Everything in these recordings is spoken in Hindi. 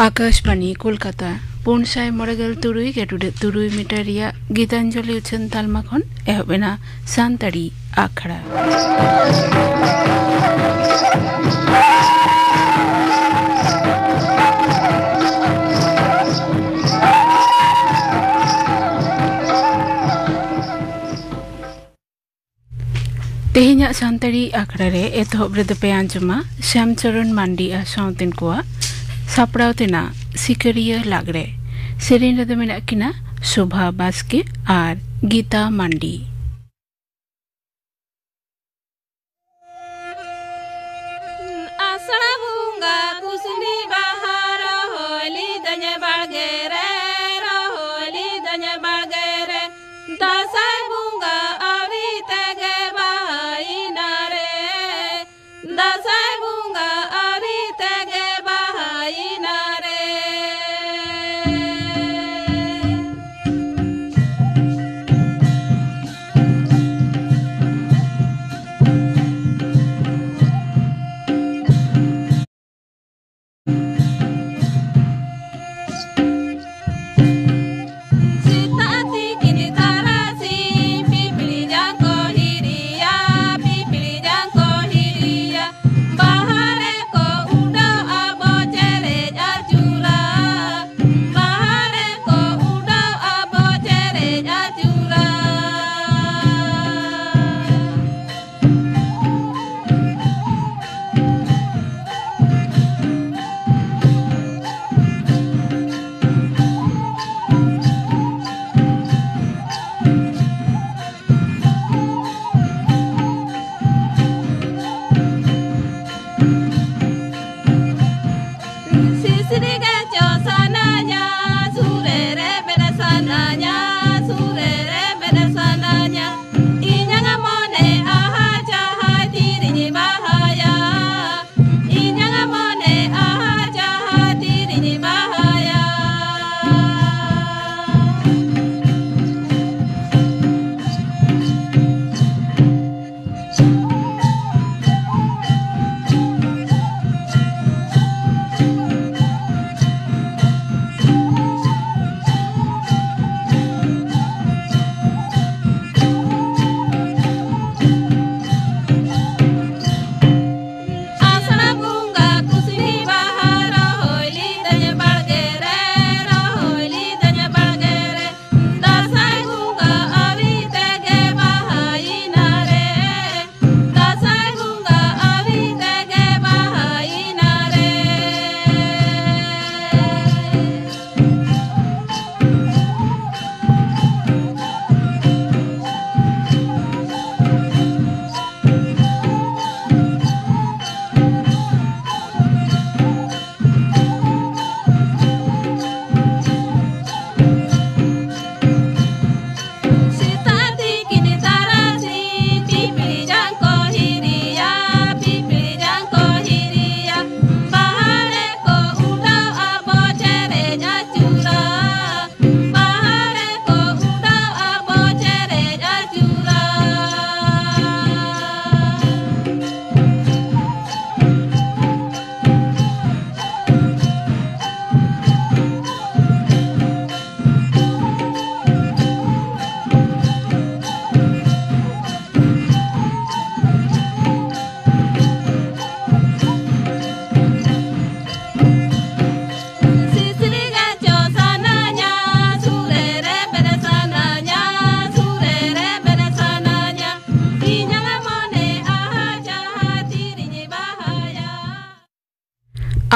आकाशवाणी कोलकाता पुनसाय मोरेगल तुरुई गेटुडे तुरुई मिटारिया गीतांजलि उछन तालमा खन एहबेना सानताड़ी आखड़ा तेहिnya सानताड़ी आखड़ा रे एतहब रे दपे आंजमा श्यामचरण मांडी आ साउतिन कोआ सापड़ाव तेना सिकरिया लागरे सेरेन रे मेना किना शोभा बास्के आर गीता मांडी आषाढ़ भूंगा कुसुमी बहार होली दने बागेरे होली दने बागेरे दसाई भूंगा अभी तगे बहाई नारे दसाई भूंगा अभी तगे बहाई नारे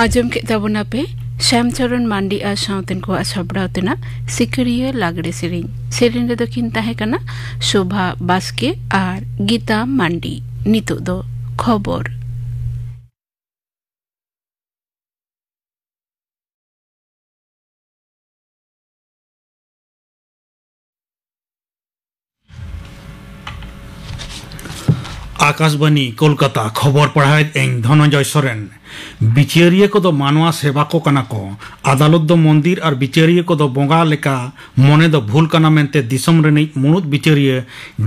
आजम के तबना पे श्यामचरण मांडी आ साउतिन को असबड़ावतना सिकरिया लागड़े सेरेन रे दकिन ताहे कना शोभा बास्के आर गीता मांडी नितो दो खबर आकाशवाणी कोलकाता खबर पढ़ाए धनंजय सोरेन बिचारिया को मानवा सेवा को कना को अदालत दो मंदिर और बिचारिया को बोंगा लेका मने दो भूल कना मेनते दिसम रेनी मुनुत बिचारिया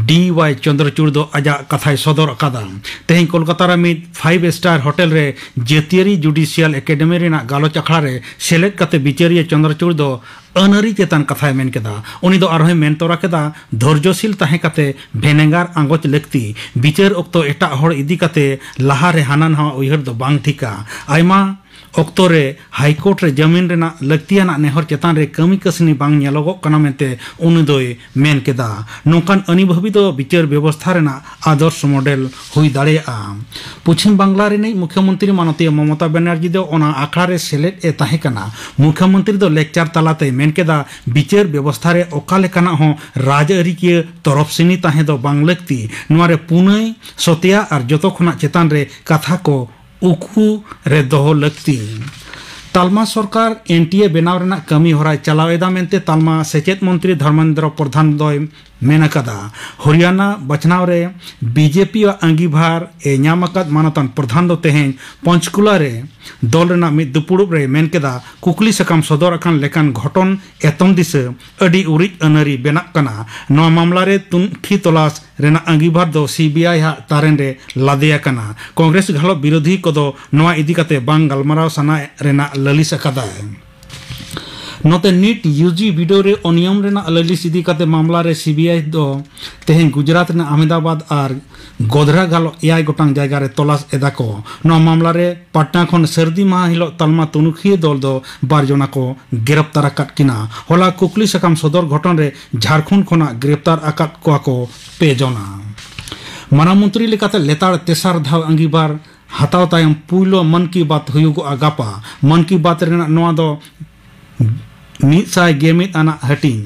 DY चंद्रचूड़ दो अजा कथाय सदर अकादा तेहें कोलकाता रे मिद 5 स्टार होटल रे जेतियरी जुडिशियल एकेडमी रेना गालोच अखड़ा रे सेलेद कते बिचारिया चंद्रचूड़ दो अनरी चेतन कथाय मेन केदा उनी दो आरोह मेन तोरा केदा धैर्यशील ताहे कते भेनेगार आंगोच लेक्ति बिचार ओक्तो एटा हर इदी कते लाहा रे हाना नहा उयहर दो बांग ठिका आयमा ओक्तो रे हाईकोर्ट रे जमीन रेना लक्तियाना नेहर चेतान रे कमी कसनी बांग नेलोगो कना मेनते उनी दोय मेन केदा नोकान अनुभवी दो बिचार व्यवस्था रेना आदर्श मॉडल हुई दाड़ेया पश्चिम बांग्ला रे मुख्यमंत्री माननीय ममता बनर्जी दो ओना आखड़ा रे सेलेद ए ताहे कना मुख्यमंत्री दो लेक्चर तालाते मेन केदा बिचार व्यवस्था रे ओका लेकाना हो राजआरी के तरफ सेनी ताहे दो बांग लक्ति नोआ रे पुनय सत्या और जतो खना चेतान रे कथा को उखु रे दोहो लक्ति तालमा सरकार NTA बनाव रेना कमी होराय चलावेदा मेनते तालमा सेचेत मंत्री धर्मेंद्र प्रधान दोय मेनकदा हरियाणा बचनाव रे बीजेपी और अंगीभार ए न्यामकद मानतन प्रधान दो तेहें पंचकुला रे दल रेना मिद दुपुड़ुब रे मेनकेदा कुकली सकम सदर अकान लेकान घटन एतम दिस अडी उरिज अनरी बेनाक कना नवा मामला रे तुनखी तलाश रेना अंगीभार दो CBI हा तारेन रे लादेया कना कांग्रेस घालो विरोधी को दो नवा इदी कते बांग गलमराव सना रेना ललिस अकादा नोते नीट UG वीडियो रे अनियम रेना ललिस इदी कते मामला रे CBI दो तेहें गुजरात ने अहमदाबाद और गोधरा गालो 8 गोटांग जायगा रे तलाश एदा को नवा मामला रे पटना खन सर्दी माह हिलो तालमा तुनुखिए दल दो 12 जना को गिरफ्तार अकात किना होला कुकली सकम सदर घटन रे झारखंड खना गिरफ्तार अकात को 2 जना मानमंत्री लेकाते लेताड़ तेसार धाव अंगीबार हताव तायम पुइलो मन की बात हुयुगो गापा मन की बात रेना नवा दो 100 आना हटिंग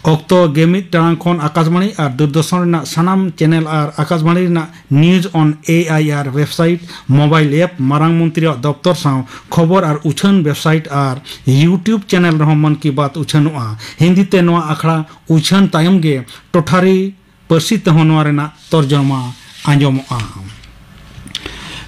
ओक्तो गेमित टांग खन आकाशवाणी और दूरदर्शन रेना सनाम चैनल और आकाशवाणी रेना news on AIR website mobile app मारांग मंत्री दफ्तर साव खबर और उछन वेबसाइट और YouTube चैनल रहो मन की बात उछनुआ हिंदी ते नवा अखड़ा उछन तायम गे टोठारी परसी तेहो नवा रेना तर्जमा आंजमोआ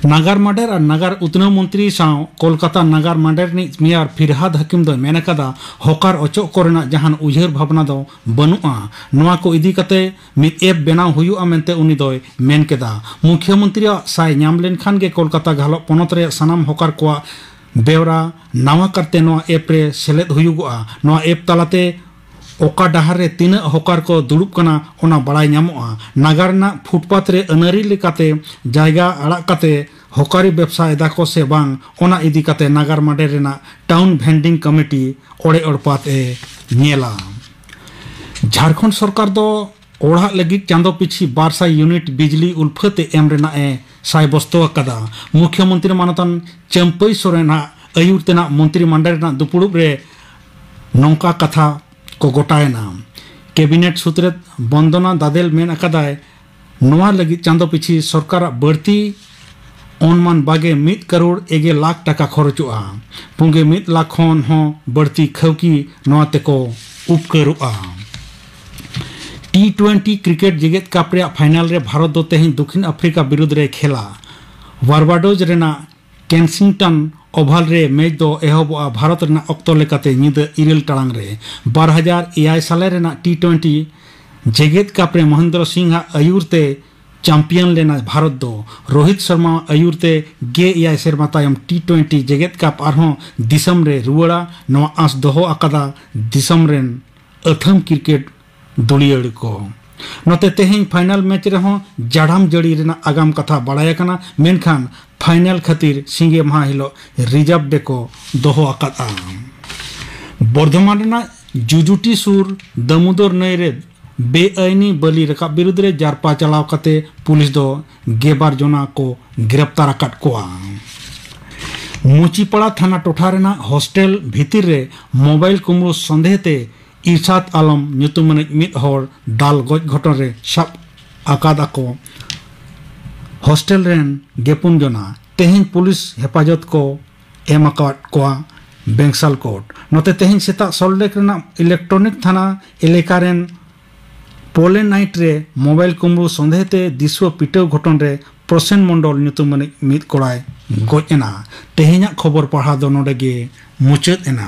नागार माडेर और नागार उत्नव मंत्री साव कोलकाता नागार माडेर नि मेयर फिरहाद हकीम दो मेनकदा होकार अचोक कोरेना जहान उजहर भावना दो बनुआ नवा को इदी कते मिद एप बनाव हुयुआ मेनते उनी दो मेनकेदा मुख्यमंत्री साय नाम लेन खान गे कोलकाता घालो पोनत रे सनाम होकार को बेवरा नवा करते नवा एप रे सेलेद हुयुगोआ नवा एप तालाते ओका डहार रे तीन होकार को दुड़ुब कना ओना बड़ाई नामोआ नागार ना फुटपाथ रे अनरी लेकाते जायगा अड़ा कते होकारी व्यवसाय एदा को से बांग ओना इदी कते नागार माडे रेना टाउन वेंडिंग कमिटी ओड़े ओड़पात ए नेला झारखंड सरकार दो ओढ़ा लगी चांदो पिछी 1200 यूनिट बिजली उल्फते एम रेना ए साय बस्तो कदा मुख्यमंत्री मानतन चंपई सोरेना अयुर तेना मंत्री मंडल रेना दुपुड़ुब रे नौका कथा को गोटायना कैबिनेट सूत्र बंदना दादेल मेन अकादाय नवा लगी चांदो पिछी सरकार बढ़ती अनुमान बागे 1 करोड़ 1 लाख टाका खर्चोआ पुंगे 1 लाख खन हो बढ़ती खवकी नवा तेको उपकरुआ T20 क्रिकेट जगत कप रे फाइनल रे भारत दो तेहिं दक्षिण अफ्रीका विरुद्ध रे खेला बारबाडोज रेना केंसिंगटन ओभाल रे मैच दो एहबोआ भारत रेना अक्तो लेकाते निद 2 टांग रे 2001 साले रेना T20 जगत कप रे महेंद्र सिंह अयुरते चैंपियन लेना भारत दो रोहित शर्मा अयुरते गे 9 सेरमा तायम T20 जगत कप आरहों दिसम रे रुवाड़ा नवा आस दोहो अकादा दिसम रेन अथम क्रिकेट दुलियड़ को नोते तेहें फाइनल मैच रहो जाड़ाम जड़ी रेना आगाम कथा बड़ाया कना मेनखान फाइनल खातिर सिंगे महा हिलो रिजर्व डे को दोहो अकादा बर्धमान रेना जुजुटी सुर दामोदर नई रे बेआईनी बलि रकाब विरुद्ध रे जारपा चलाव कते पुलिस दो 12 जना को गिरफ्तार अकाट कोआ मुचीपड़ा थाना टोठा रेना हॉस्टल भीतर रे मोबाइल कुमरू संदेहते इरशाद आलम ᱧᱩᱛᱩᱢᱟᱱᱤᱡ मिद हर दाल गज घटन रे सब आकादा को हॉस्टल रेन 2 जना तेहें पुलिस हेफाजत को एम अकाट कोआ बेंगसाल कोर्ट नोते तेहें सेता सल्लेक रेना इलेक्ट्रॉनिक थाना एलेका रेन पोले नाइट रे मोबाइल कुमरू संदेहते दिसो पिटो घटन रे प्रसेन मंडल ᱧᱩᱛᱩᱢᱟᱱᱤᱡ मिद कोड़ाय गज एना तेहेᱧाग खबर पढ़ा दो नोडे गे मुचाद एना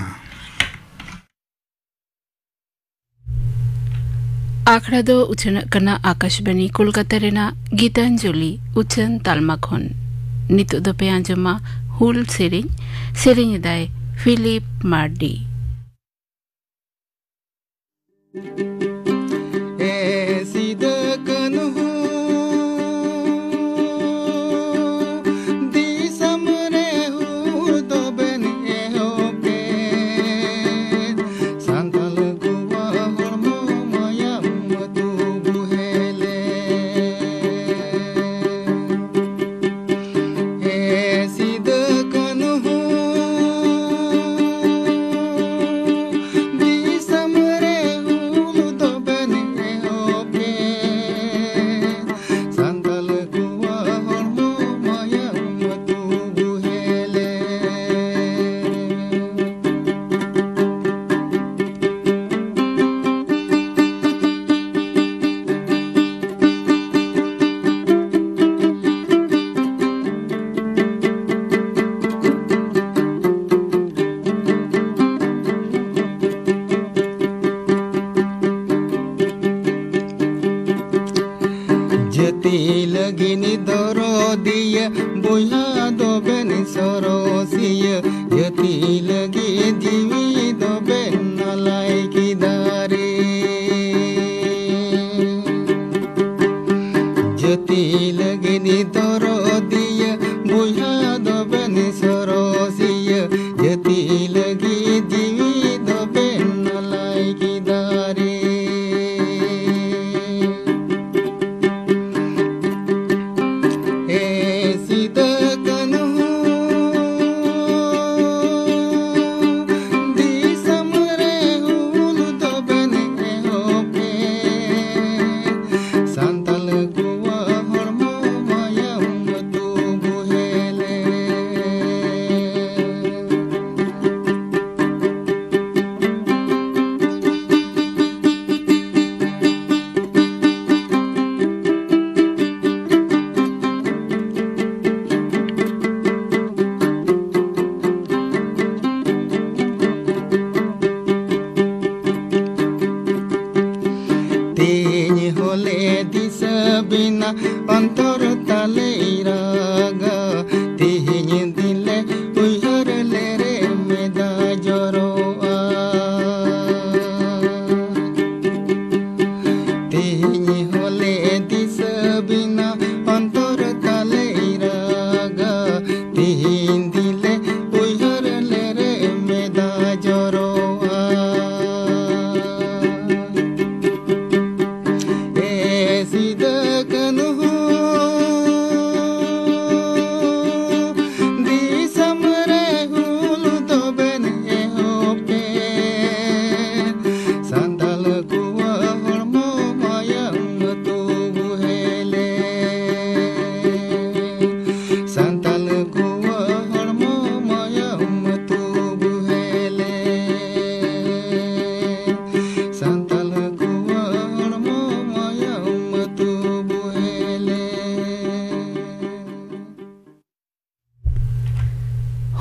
आखड़ा दो उछन कना आकाशवाणी कोलकाता रेना गीतांजलि उछन तालमा खन नितो दो पे आंजमा हुल सेरिंग दाय फिलिप मार्डी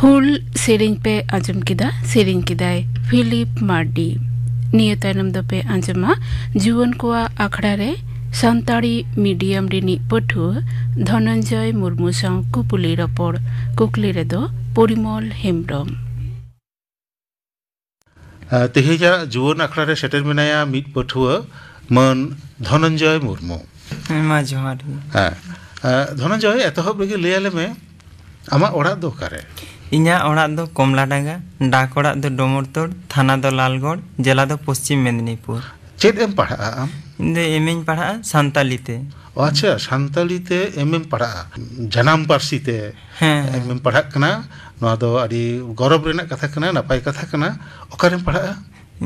हुल सेरिंग पे आंजम किदा सेरिंग किदाय फिलिप मार्डी निय तायनम दो पे आंजमा जुवन कोआ आखड़ा रे सान्ताड़ी मीडियम रिनी पठु धनंजय मुर्मू साव कुपुली रपड़ कुकली रे दो परिमल हेम्ब्रम तेहेजा जुवन आखड़ा रे सेटेल मेनाया मिट पठुआ मन धनंजय मुर्मू मा जोहार धनंजय एतहब रेगे लैयाले में आमा ओड़ा दो कारे इन्या ओड़ा दो कमलाडांगा डाक ओड़ा दो डोमरतोड़ थाना दो लालगढ़ जिला दो पश्चिम मेदिनीपुर चेद एम पढ़ा आम इंदे एमएन पढ़ा सान्ताली ते अच्छा सान्ताली ते एमएम पढ़ा जनाम पारसी ते एमएम पढ़ा कना नोआ दो अडी गौरव रेना कथा कना नापाय कथा कना ओकारेम पढ़ा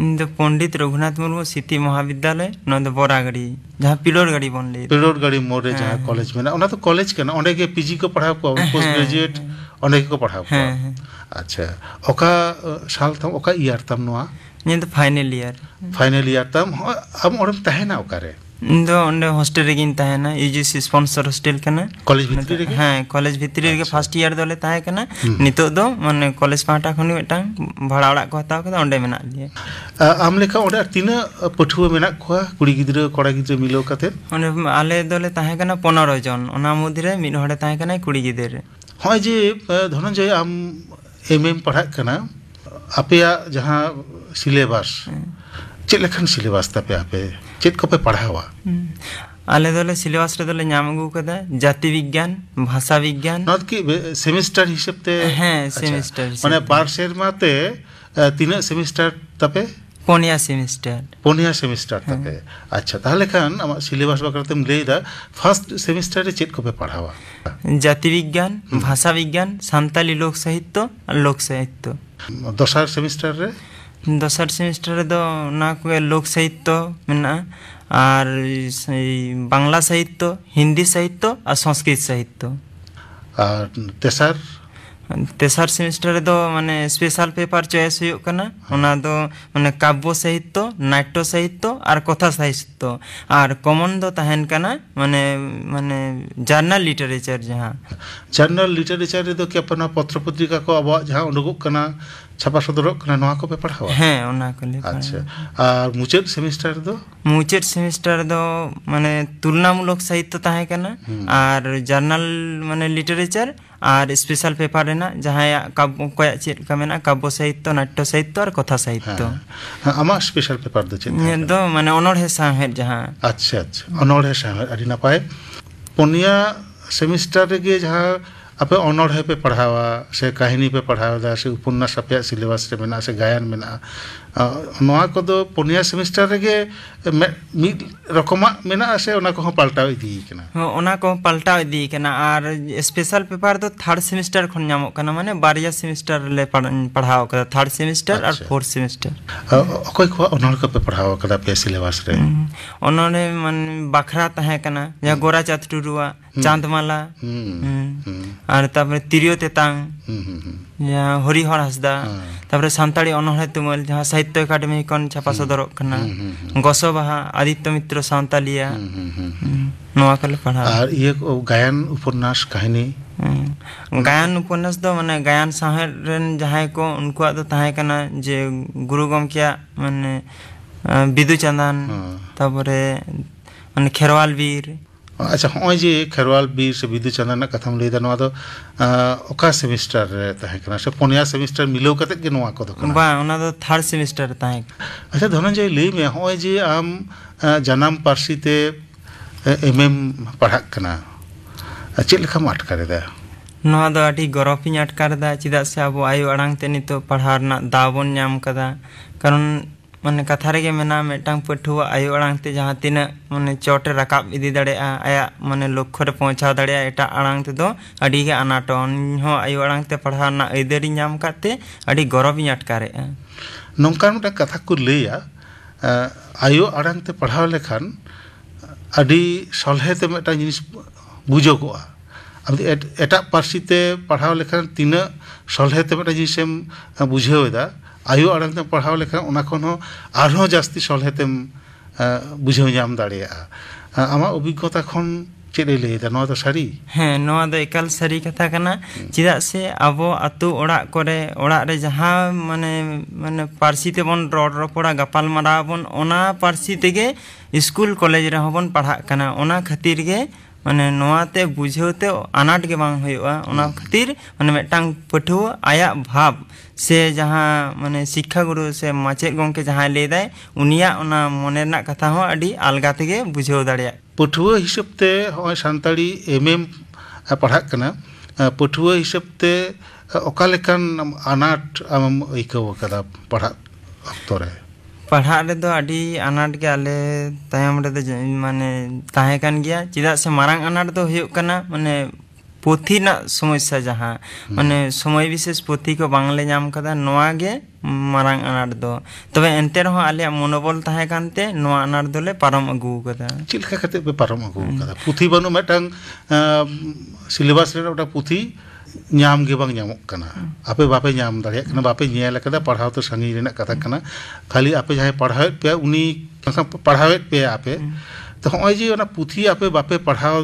इंदे पंडित रघुनाथ मुर्मू सिटी महाविद्यालय नोआ दो बोरागड़ी जहां पिलोर गाड़ी बन ले पिलोर गाड़ी मोरे जहां कॉलेज में ना ओना तो कॉलेज कना ओंडे के पीजी को पढ़ा को पोस्ट ग्रेजुएट ओंडे को पढ़ा को अच्छा ओका साल तम ओका ईयर तम नोआ ये तो फाइनल ईयर तम अब ओरम तहेना ओकारे ᱤᱧ ᱫᱚ ᱚᱸᱰᱮ ᱦᱳᱥᱴᱮᱞ ᱨᱮᱜᱤᱧ ᱛᱟᱦᱮᱱᱟ UGC ᱥᱯᱚᱱᱥᱚᱨ ᱦᱳᱥᱴᱮᱞ ᱠᱟᱱᱟ ᱠᱚᱞᱮᱡᱽ ᱵᱷᱤᱛᱨᱤ ᱨᱮᱜᱮ ᱦᱮᱸ ᱠᱚᱞᱮᱡᱽ ᱵᱷᱤᱛᱨᱤ ᱨᱮᱜᱮ ᱯᱷᱟᱥᱴ ᱤᱭᱟᱨ ᱫᱚᱞᱮ ᱛᱟᱦᱮᱸ ᱠᱟᱱᱟ ᱱᱤᱛᱚᱜ ᱫᱚ ᱢᱟᱱᱮ ᱠᱚᱞᱮᱡᱽ ᱯᱟᱦᱴᱟ ᱠᱷᱚᱱ ᱢᱤᱫᱴᱟᱝ ᱵᱷᱟᱲᱟ ᱚᱲᱟᱜ ᱠᱚ ᱦᱟᱛᱟᱣ ᱠᱟᱫᱟ ᱚᱸᱰे ᱢᱮᱱᱟᱜ ᱞᱮᱭᱟ ᱟᱢ ᱞᱮᱠᱟ ᱚᱸᱰᱮ ᱛᱤᱱᱟᱹᱜ ᱯᱟᱹᱴᱷᱩᱣᱟᱹ ᱢᱮᱱᱟᱜ ᱠᱚᱣᱟ ᱠᱩᱲᱤ ᱜᱤᱫᱽᱨᱟᱹ ᱠᱚᱲᱟ ᱜᱤᱫᱽᱨᱟᱹ ᱢᱤᱞᱟᱹᱣ ᱠᱟᱛᱮ ᱚᱸᱰᱮ ᱟᱞᱮ ᱫᱚᱞᱮ ᱛᱟᱦᱮᱸ ᱠᱟᱱᱟ 15 জন ᱚᱱᱟ ᱢᱩᱫᱽᱨᱮ ᱢᱤᱫ ᱦᱚᱲᱮ ᱛᱟᱦᱮᱸ ᱠᱟᱱᱟ ᱠᱩᱲᱤ ᱜᱤᱫᱽᱨᱟᱹ ᱦᱚᱸᱜᱼᱚᱭ ᱡᱮ ᱫᱷᱚᱱᱚᱱᱡᱚᱭ ᱟᱢ MA ᱯᱟᱲᱦᱟᱜ ᱠᱟᱱᱟ ᱟᱯᱮᱭᱟᱜ ᱡᱟᱦᱟᱸ ᱥᱤᱞᱮᱵᱟᱥ ᱪᱮᱫ ᱞᱮᱠᱟᱱ ᱥᱤᱞᱮᱵᱟᱥ ᱛᱟᱯᱮ ᱟᱯᱮ ᱪᱮᱫ ᱠᱚᱯᱮ ᱯᱟᱲᱦᱟᱣᱟ ᱟᱞᱮ ᱫᱚᱞᱮ ᱥᱤᱞᱮᱵᱟᱥ ᱨᱮᱫᱚᱞᱮ ᱧᱟᱢ ᱟᱹᱜᱩ ᱠᱟᱫᱟ ᱡᱟᱹᱛᱤ ᱵᱤᱜᱽᱜᱟᱱ ᱵᱷᱟষᱟ ᱵᱤᱜᱽᱜᱟᱱ ᱱᱚᱣᱟ ᱠᱤ ᱥᱮমিস্টার হিসেব তে হ্যাঁ সেমিস্টার মানে পার সেরমাতে তিনাᱹᱜ সেমিস্টার তাপে পনিয়া সেমিস্টার পনিয়া সেমিস্টার তাপে আচ্ছা তাহলে খান আমার সিলেবাস বাকরাতেম লেইদা ফার্স্ট সেমিস্টারে চেক কোপে পড়াওয়া জাতি বিজ্ঞান ভাষা বিজ্ঞান সান্তালি লোক সাহিত্য আর লোক সাহিত্য দশার সেমিস্টার রে দশার সেমিস্টার রে দো না কোয়ে লোক সাহিত্য মেনা আর বাংলা সাহিত্য হিন্দি সাহিত্য আর সংস্কৃত সাহিত্য আর তেসার তেসার সেমিস্টার রে দো মানে স্পেশাল পেপার চয়েস হুয়ুগ কানা ওনা দো মানে কাব্য সাহিত্য নাট্য সাহিত্য আর কথা সাহিত্য আর কমন দো তাহেন কানা মানে মানে জার্নাল লিটারেচার যাহা জার্নাল লিটারেচার রে দো কি আপনা পত্র পত্রিকা কো আবো যাহা উডুগুগ কানা ছাপা সদরক কানা নোয়া কো পেপার হাওয়া হ্যাঁ ওনা কলে আচ্ছা আর মুচাদ সেমিস্টার দো মুচাদ সেমিস্টার দো মানে তুলনামূলক সাহিত্য তাহে কানা আর জার্নাল মানে লিটারেচার আর স্পেশাল পেপার রেনা যাহায়া কাব্য কয়া চেদ কা মেনা কাব্য সাহিত্য নাট্য সাহিত্য আর কথা সাহিত্য আমা স্পেশাল পেপার দো চেদ দো মানে অনড়হে সাহেব যাহা আচ্ছা আচ্ছা অনড়হে সাহেব আদি নাপায় পনিয়া সেমিস্টার রেগে যাহা আপে অনড়হে पे पढ़ावा से कहानी पे पढ़ावा से उपन्यास पे सिलेबस रे मेना से गायन मेना नोआ को दो पनिया सेमिस्टार रेगे मिद रकमा मेना से ओना को पलटाव इदी कना ओना को पलटाव इदी कना और स्पेशल पेपर दो थर्ड सेमिस्टर खन नामो कना माने बारिया सेमिस्टर ले पढ़ाव कदा थर्ड सेमिस्टर और फोर्थ सेमिस्टर अकोय को ओनर को पे पढ़ावा कदा पे सिलेबस रे ओनने मन बखरा तहे कना या गोरा चातुरुआ चांदमाला और तापर तिरियो तेतांग या हरिहर हसदा तापर सांताड़ी अनहरे तुमल जहां साहित्य एकाडेमी कोन छापा सदरक कना गसो बाहा आदित्य मित्र सांतालिया नोआ कले पढ़ा और ये गायन उपन्यास कहानी गायन उपन्यास दो माने गायन साहेर रेन जहाय को उनको दो ताहे कना जे गुरु गमकिया माने बिदु चंदन तापरे माने खेरवाल वीर अच्छा होय जे खेरवाल बीर से विदु चंदन कथम लेदा नवा दो ओका सेमिस्टर रे ताहे कना से पनिया सेमिस्टर मिलो कते के नवा को दो कना बा ओना दो थर्ड सेमिस्टर ताहे अच्छा धनंजय लई में होय जे आम जन्म पारसी ते एमएम पढ़ाक कना चेद लेखा अटकारे दा नवा दो आटी गौरविन अटकार दा चिदा से अब आयु अड़ांग ते नितो पढ़ारना दाबन नाम कदा कारण माने कथा रेगे मेना मेटांग पठुआ आयु अड़ांग ते जहां तिना माने चोटे रकाब इदी दड़े आया माने लक्ष्य रे पहुंचा दड़े एटा अड़ांग ते दो अडी गे अनाटन हो आयु अड़ांग ते पढ़ाना ऐदेरी नाम काते अडी गौरविन अटकारे नोंकान मटा कथा को लेया आयु अड़ांग ते पढ़ाव लेखान अडी सलहे ते मेटा जिनिस बुझोगोआ अब एटा पारसी ते पढ़ाव लेखान तिना सलहे ते मेटा जिनिसम बुझेवेदा आयु अड़ांग ते पढ़ाव लेखान ओना खन हो आरो जास्ती सलहेतेम बुझेव नाम दाड़ेया आमा अभिज्ञता खन चेदे लेदा नवा तो सारी हाँ नवा दो एकाल सारी कथा कना चिदा से आबो अतु ओड़ा करे ओड़ा रे जहां माने माने पारसी ते बन रड रपड़ा गपाल मारा बन ओना पारसी तेगे स्कूल कॉलेज रे हबन पढ़ा कना ओना खातिर गे माने नोआते बुझेवते अनाट के बांग होयोआ ओना खातिर माने मेटांग पठुआ आया भाव से जहां माने शिक्षा गुरु से माचे गंके जहां लेदाय उनिया ओना मने ना कथा हो अडी अलगा तेगे बुझेव दाड़िया पठुआ हिसाब ते होय सांताड़ी एमएम पढ़ा कना पठुआ हिसाब ते ओका लेकान अनाट आम इकव कदा पढ़ा अक्तो रे पढ़ा रे दो अडी अनाट के आले तायम रे दो माने ताहे कान गया चिदा से मारांग अनाट दो हुयुग कना माने पोथी ना समस्या जहां माने समय विशेष पोथी को बांगले नाम कदा नोआ गे मारांग अनाट दो तबे एंते रहो आले मनोबल ताहे कानते नोआ अनाट दोले पारम अगु कदा चिलका कते पे पारम अगु कदा पुथी बनु मेटांग सिलेबस रे ओटा पुथी नाम गे बांग नामक कना आपे बापे नाम दाड़िया कना बापे नेल कदा पढ़ाव तो संगी रेना कथा कना खाली आपे जहां पढ़ावे पे उनी पढ़ावे पे आपे तो हॉय जी ओना पुथी आपे बापे पढ़ाओ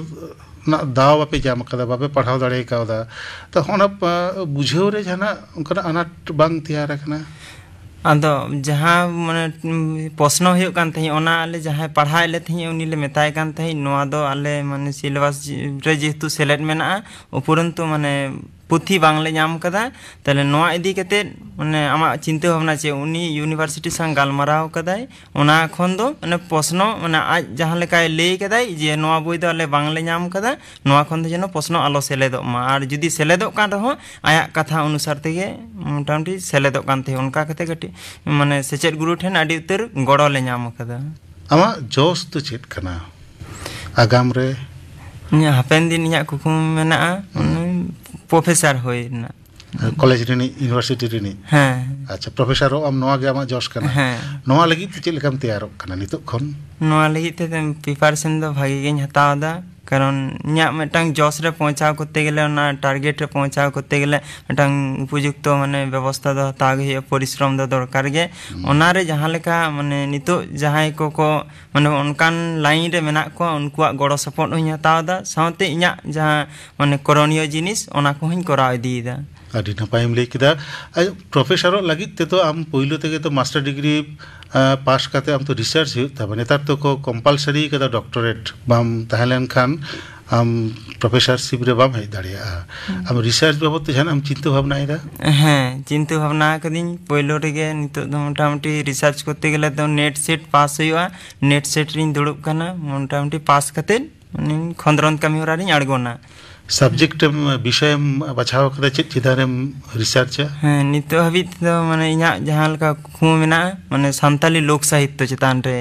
ना दाव बापे जाम कदा बापे पढ़ाओ दाड़े कावदा तो होना बुझेव रे जाना उनका अनाट बांग तैयार रखना आदो जहाँ माने प्रश्न हो कान थी ओना आले जहाँ पढ़ाई ले थी उनी ले मेताय कान थी नोआ दो आले माने सिलेबस रे जेतु सेलेक्ट मेना उपरंतु माने पुथी बांगले नाम कदा तले नोआ इदी कते माने आमा चिंता भावना चे उनी यूनिवर्सिटी संग गालमाराव कदाय ओना खन दो माने प्रश्न माने आज जहाँ लेकाय ले कदाय जे नोआ बोई दो आले बांगले नाम कदा नोआ खन दो जेनो प्रश्न आलो सेलेदो मा आर जुदी सेलेदो कान रहो आया कथा अनुसार तेगे मोटामटी सेलेदो कान थे उनका कते गटी माने सेचेट गुरु ठेन आडी उतर गड़ो ले नाम कदा आमा जोश तो चेत कना आगाम रे हापेन दिन इया कुकुम मेना प्रोफेसर होय ना कॉलेज रेनी यूनिवर्सिटी रेनी हां अच्छा प्रोफेसर हो आम नोआ गे आमा जोश कना हां नोआ लगी चेत लेकाम तैयार कना नितो खन नोआ लगी ते प्रिपरेशन दो भागी गेन हतावदा कारण इया मेटांग जोश रे पहुंचाव करते गेले ना टारगेट रे पहुंचाव करते गेले मेटांग उपयुक्त माने व्यवस्था दो तागे परिश्रम दो दरकार गे ओना रे जहां लेका माने नितो जहां को माने उनकान लाइन रे मेना को उनकुआ गड़ो सपोर्ट होई हतावदा साथे इया जहां माने करणीय जिनिस ओना को हई करा इदीदा आदि नपायम ले किदा प्रोफेसर लगी ते तो आम पहिलो तेगे तो मास्टर डिग्री पास करते आम तो रिसर्च तब नेतार तो को कंपलसरी कदा डॉक्टरेट बाम तहलेन खान आम प्रोफेसरशिप रे बाम हेज दाड़िया आम रिसर्च बाबत जान आम चिंता भावना इदा हां चिंता भावना कदिन पहिलो रेगे नितो मोटामटी रिसर्च करते गेले तो नेट सेट पास हुआ नेट सेट रिन दुड़ुब कना मोटामटी पास कते माने खंद्रन कमी होरा रिन अड़गोना सब्जेक्ट विषय बचाव कदा चेत चिदारेम रिसर्च हां नितो हबी तो माने इया जहां लका खु मेना माने संताली लोक साहित्य चितान रे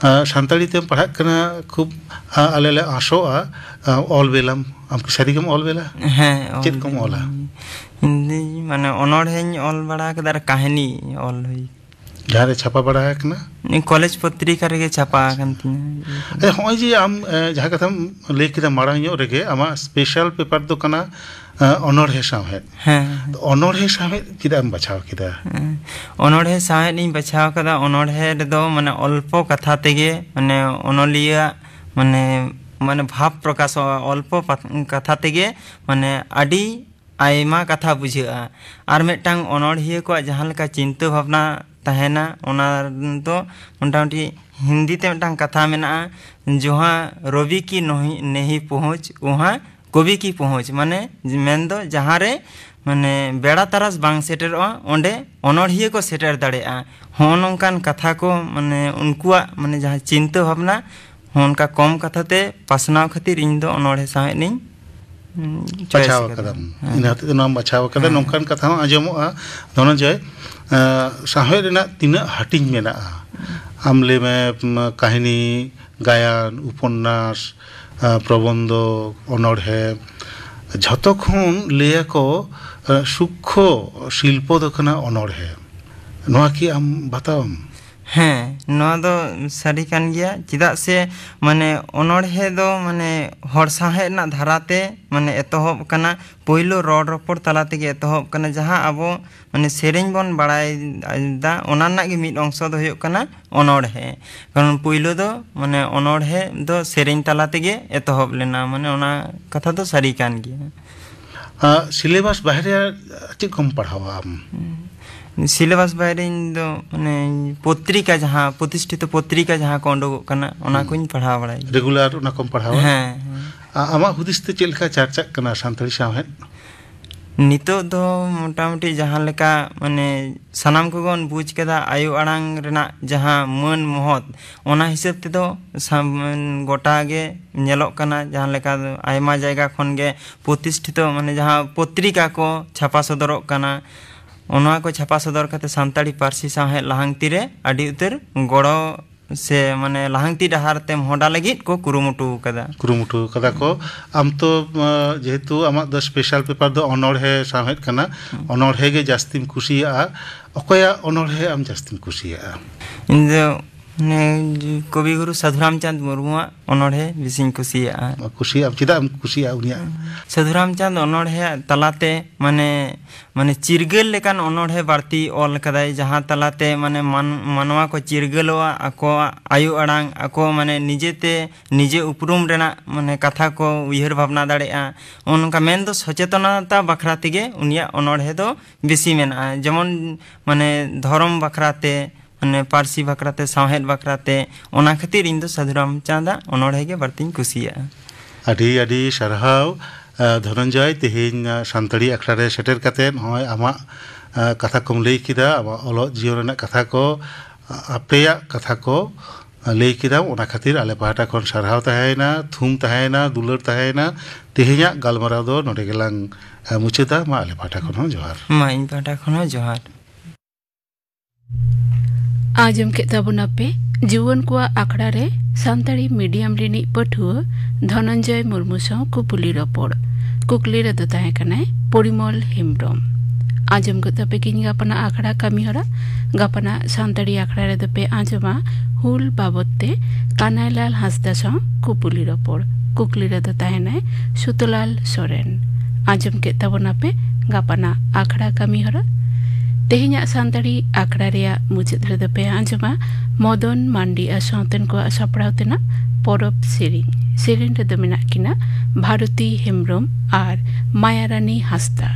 सानताली ते पढ़ा कना खूब आले ले आशोआ ऑल बेलम आम सरीगम ऑल बेला हां चेत कम ऑला हिंदी माने अनोढ़ेन ऑल बड़ा कदार कहानी ऑल हुई जहाँ छापा बड़ा है ना कॉलेज पत्रिका रे छापा हॉय जी आम जहाँ कथा ले किदा मारांग यो रेगे आमा स्पेशल पेपर दो कना अनोढ़े साहेब हां तो अनोढ़े साहेब किदा आम बचाव किदा अनोढ़े साहेब नी बचाव कदा अनोढ़े दो माने अल्प कथा तेगे माने अनलिया माने माने भाव प्रकाश अल्प कथा तेगे माने आडी आयमा कथा बुझा आर मेटांग अनोढ़िया को जहाँ लेका चिंता भावना तहना ओना तो मोटामटी हिंदी ते मेटांग कथा मेना जहाँ रवि की नहीं पहुँच वहाँ कवि की पहुँच माने मेन दो जहाँ रे माने बेड़ा तारास बांग सेटर ओंडे अनोढ़िया को सेटर दाड़ेआ हों नोंकान कथा को माने उनकुआ माने जहाँ चिंता भावना उनका कम कथा ते पासनाव खातिर इन दो अनोढ़े साहे नहीं बचाव कदम इनाते नाम बचाव कदम नोंकान कथा आजमोआ दोनों जय साहे रेना तिना हटिंग मेना आमले में कहानी गायन उपन्यास प्रबंध अनोढ़े झतो खन लेया को सूक्ष्म शिल्प दो कना अनोढ़े नोआ की आम बतावम हाँ नोआ दो सारी कान गया चिदा से माने अनोढ़े दो माने हर साहे ना धाराते माने एतहब कना पहिलो रड रपड़ तला तेगे एतहब कना जहाँ आबो माने सेरेंज बन बड़ाय दा ओना ना गे मिद अंश दो हुयो कना अनोढ़े कारण पहिलो दो माने अनोढ़े दो सेरेंज तला तेगे एतहब लेना माने ओना कथा दो सारी कान गया सिलेबस बाहरे चेक कम पढ़ावा आम सिलेबस बाहरे दो माने पत्रिका जहाँ प्रतिष्ठित पत्रिका जहाँ को उडोगो कना ओना कोइन पढ़ा बड़ाय रेगुलर ओना कम पढ़ावा हां आमा हुदिस ते चेलका चर्चा कना सानताली साहेब नितो दो मोटामटी जहाँ लेका माने सनाम को गन बुझ केदा आयु आड़ांग रेना जहाँ मन महत ओना हिसाब ते दो गोटा गे नेलोक कना जहाँ लेका आयमा जायगा खन गे प्रतिष्ठित माने जहाँ पत्रिका को छापा सदरक कना ओना को छापा सदर कते सानताली पारसी साहे लाहांगती रे आडी उतर गड़ो से माने लाहांगती डहार ते मोहडा लगित को कुरुमुटु कदा को आम तो जेहेतु आमा द स्पेशल पेपर दो अनोढ़े साहेब कना अनोढ़े गे जास्तिम कुसिया अकोया अनोढ़े आम जास्तिम कुसिया इन दो कवि गुरु साधुरामचंद मुर्मू अनोढ़े बिसिंग कुसिया कुसिया चिदा कुसिया उनिया साधुरामचंद अनोढ़े तलाते माने माने चिरगल लेकान अनोढ़े बारती ऑल कदाई जहां तलाते माने मानवा को चिरगलवा आको आयु अड़ांग आको माने निजेते निजे उपरुम रेना माने कथा को उयहर भावना दाड़ेआ उनका मेन दो सचेतनता बखरा तेगे उनिया अनोढ़े दो बेसी मेना जेमन माने धर्म बखराते माने पारसी बखराते साहेद बखराते ओना खातिर इन दो साधुरामचंद अनोढ़े गे बारतीन कुसिया अडी अडी सरहाव धनंजय तेहेन सानताड़ी अखड़ा रे सेटेर काते होय आमा कथा कोम लई किदा आमा ओलो जीवन रena कथा को आपेया कथा को लई किदा ओना खातिर आले पाहटा खन सरहाव ताहेना थुम ताहेना दुलर ताहेना तेहेया गालमाराव दो नोडे गेलांग मुचेदा मा आले पाहटा खन जोहार मा इन पाहटा खन जोहार आजम के तबुना पे जीवन को आखड़ा रे सानताड़ी मीडियम रिनी पठुआ धनंजय मुर्मू साव कुपुली रपोड़ कुकली रे ताहे कनाय परिमल हेम्ब्रम आजम को तपे किन गापना आखड़ा कमी हरा गापना सानताड़ी आखड़ा रे तपे आजमा हुल बाबते कानायलाल हांसदा साव कुपुली रपोड़ कुकली रे ताहे नाय सुतलाल सोरेन आजम के तबुना पे गापना आखड़ा कमी हरा तेहिnya सानताड़ी आखड़ा रेया मुचाद रे दो पे आंजमा मदन मांडी सावतेन को सापड़ाव तेना परब सेरिन रे दो मेना किना भारती हेम्ब्रम और मायारानी हांसदा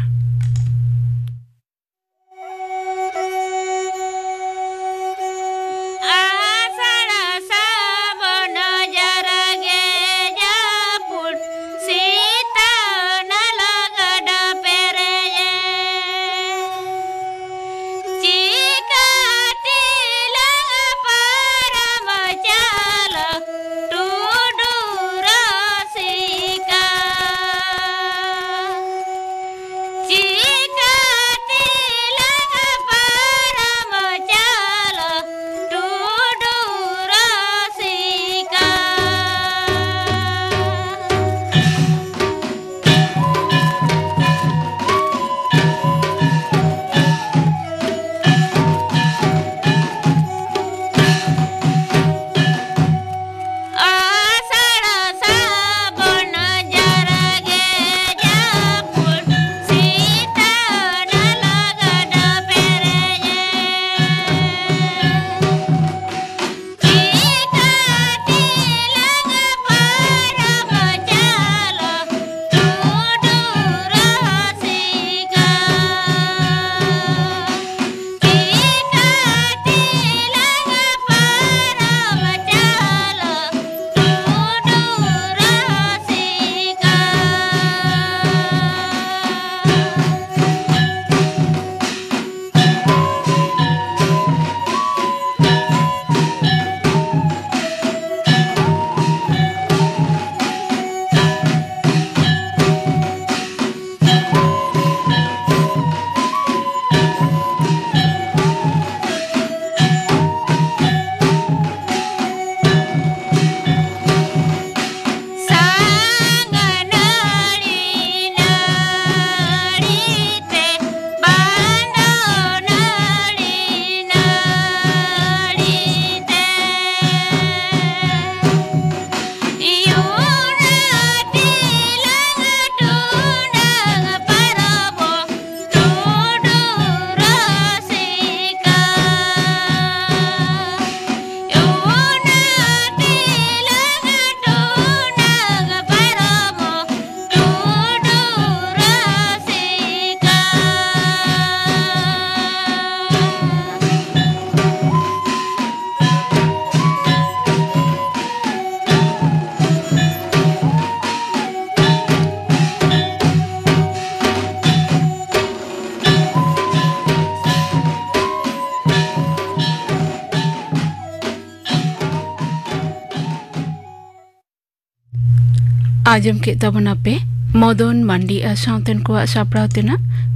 आजम के तबना पे मदन मांडी सावतेन को सापड़ाव तेना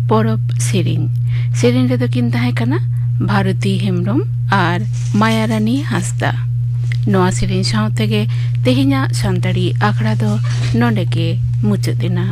परब सेरिन रे दो किन ताहे कना भारती हेम्ब्रम और मायारानी हांसदा नोआ सेरिन सावते गे तेहिना सानताड़ी आखड़ा दो नोंडे के मुचादेना।